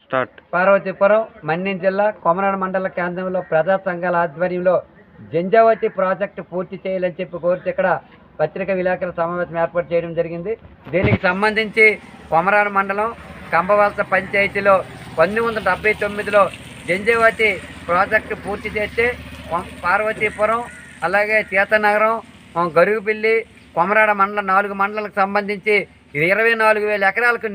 Start. Parvathipuram Manyam జిల్లా కొమరాడ మండల కేంద్రంలో ప్రజా సంఘాల ఆధ్వర్యంలో జంజావతి ప్రాజెక్టు పూర్తి చేయాలని చెప్పి కోరితే ఇక్కడ పత్రికా విలేకరుల సమావేశం ఏర్పాటు చేయడం జరిగింది. దీనికి సంబంధించి కొమరాడ మండలం కంబవలస పంచాయతీలో 1979లో జంజావతి ప్రాజెక్టు పూర్తి చేస్తే పార్వతీపురం అలాగే సీతానగరం గరుగుపిల్లి కొమరాడ మండలం 4 మండలాలకు సంబంధించి 24,000 ఎకరాలకు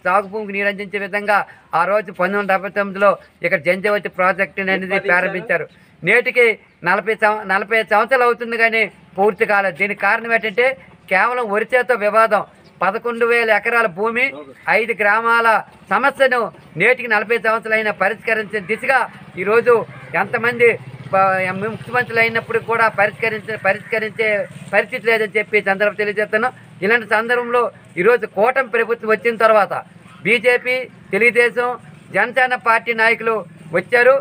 సాగు భూమికి నీరు అందించే విధంగా ఆ రోజు 1979లో ఇక్కడ జంజావతి ప్రాజెక్టు అనేది ప్రారంభించారు. నేటికి 45 సంవత్సరాలు అవుతుంది కానీ పూర్తి కాలేదు. దీనికి కారణం ఏంటంటే కేవలం వరిచేతో వివాదం. 11,000 ఎకరాల భూమి 5 గ్రామాల సమస్యను నేటికి 45 సంవత్సరాలైన పరిష్కరించే దిశగా ఈరోజు ఎంతమంది ముఖ్యమంత్రులు అయినప్పుడు కూడా పరిష్కరించే పరిస్థితి లేదని చెప్పి సందర్భం తెలియజేస్తున్నాం. ఇలాంటి సందర్భంలో ఈరోజు కూటమి ప్రభుత్వం వచ్చిన తర్వాత బీజేపీ, తెలుగుదేశం, జనసేన పార్టీ నాయకులు వచ్చారు.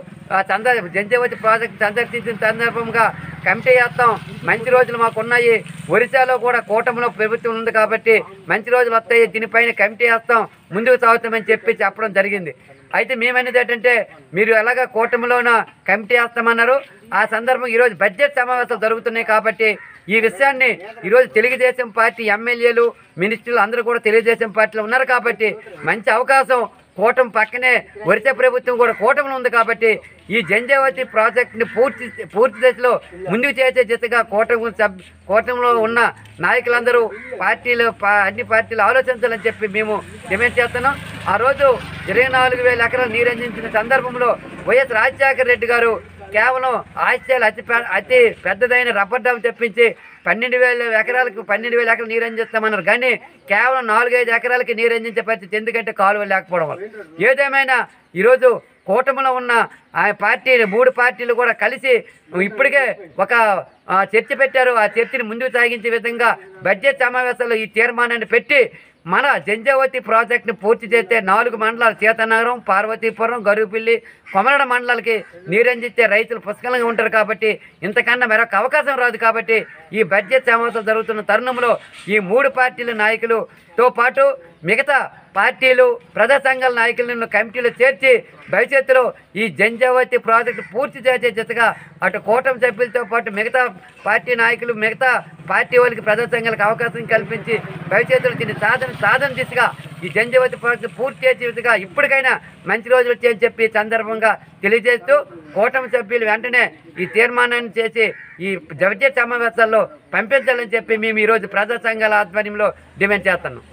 జంజావతి ప్రాజెక్టు సందర్శించిన సందర్భంగా కమిటీ వేస్తాం, మంచి రోజులు మాకు ఉన్నాయి, ఒరిస్సాలో కూడా కూటమిలో ప్రభుత్వం ఉంది కాబట్టి మంచి రోజులు వస్తాయి, దీనిపైన కమిటీ వేస్తాం, ముందుకు సాగుతామని చెప్పడం జరిగింది. అయితే మేమనేది ఏంటంటే మీరు ఎలాగ కూటమిలోన కమిటీ వేస్తామన్నారు. ఆ సందర్భం ఈరోజు బడ్జెట్ సమావేశాలు జరుగుతున్నాయి కాబట్టి ఈ విషయాన్ని ఈరోజు తెలుగుదేశం పార్టీ ఎమ్మెల్యేలు, మినిస్టర్లు అందరూ కూడా తెలుగుదేశం పార్టీలో ఉన్నారు కాబట్టి మంచి అవకాశం. కూటమి పక్కనే ఒరిస్సా ప్రభుత్వం కూడా కూటమిలో ఉంది కాబట్టి ఈ జంజావతి ప్రాజెక్టుని పూర్తి దశలో ముందుకు చేసే దిశగా కూటమిలో ఉన్న నాయకులందరూ అన్ని పార్టీలు ఆలోచించాలని చెప్పి మేము డిమాండ్ చేస్తున్నాం. ఆ రోజు 24,000 ఎకరాలు నీరు అందించిన సందర్భంలో వైఎస్ రాజశేఖర రెడ్డి గారు కేవలం ఆస్ట్రేలియా అతి పెద్దదైన రబ్బర్ డ్యామ్ తెప్పించి 12,000 ఎకరాలకు 12,000 ఎకరాలు నీరు అందిస్తామన్నారు. కానీ కేవలం 4-5 ఎకరాలకి నీరు అందించే పరిస్థితి, ఎందుకంటే కాలువలు లేకపోవడం వల్ల. ఏదేమైనా ఈరోజు కూటమిలో ఉన్న ఆ పార్టీలు 3 పార్టీలు కూడా కలిసి ఇప్పటికే ఒక చర్చ పెట్టారు. ఆ చర్చని ముందుకు సాగించే విధంగా బడ్జెట్ సమావేశాల్లో ఈ తీర్మానాన్ని పెట్టి మన జంజావతి ప్రాజెక్టుని పూర్తి చేస్తే 4 మండలాలు సీతానగరం, పార్వతీపురం, గరుగుపిల్లి, కొమరాడ మండలాలకి నీరు అందిస్తే రైతులు పుష్కలంగా ఉంటారు కాబట్టి ఇంతకన్నా మరొక అవకాశం రాదు. కాబట్టి ఈ బడ్జెట్ సమావేశాలు జరుగుతున్న తరుణంలో ఈ 3 పార్టీల నాయకులతో పాటు మిగతా పార్టీలు, ప్రజా సంఘాల నాయకులను కమిటీలో చేర్చి భవిష్యత్తులో ఈ జంజావతి ప్రాజెక్టు పూర్తి చేసే దిశగా అటు కూటమి సభ్యులతో పాటు మిగతా పార్టీ నాయకులు, మిగతా పార్టీ వాళ్ళకి, ప్రజా సంఘాలకు అవకాశం కల్పించి భవిష్యత్తులో దీన్ని సాధన దిశగా ఈ జంజావతి ప్రాజెక్టు పూర్తి చేసే విధంగా ఇప్పటికైనా మంచి రోజులు వచ్చాయని చెప్పి సందర్భంగా తెలియజేస్తూ కూటమి సభ్యులు వెంటనే ఈ తీర్మానాన్ని చేసి ఈ బడ్జెట్ సమావేశాల్లో పంపించాలని చెప్పి మేము ఈరోజు ప్రజా సంఘాల ఆధ్వర్యంలో డిమాండ్ చేస్తున్నాం.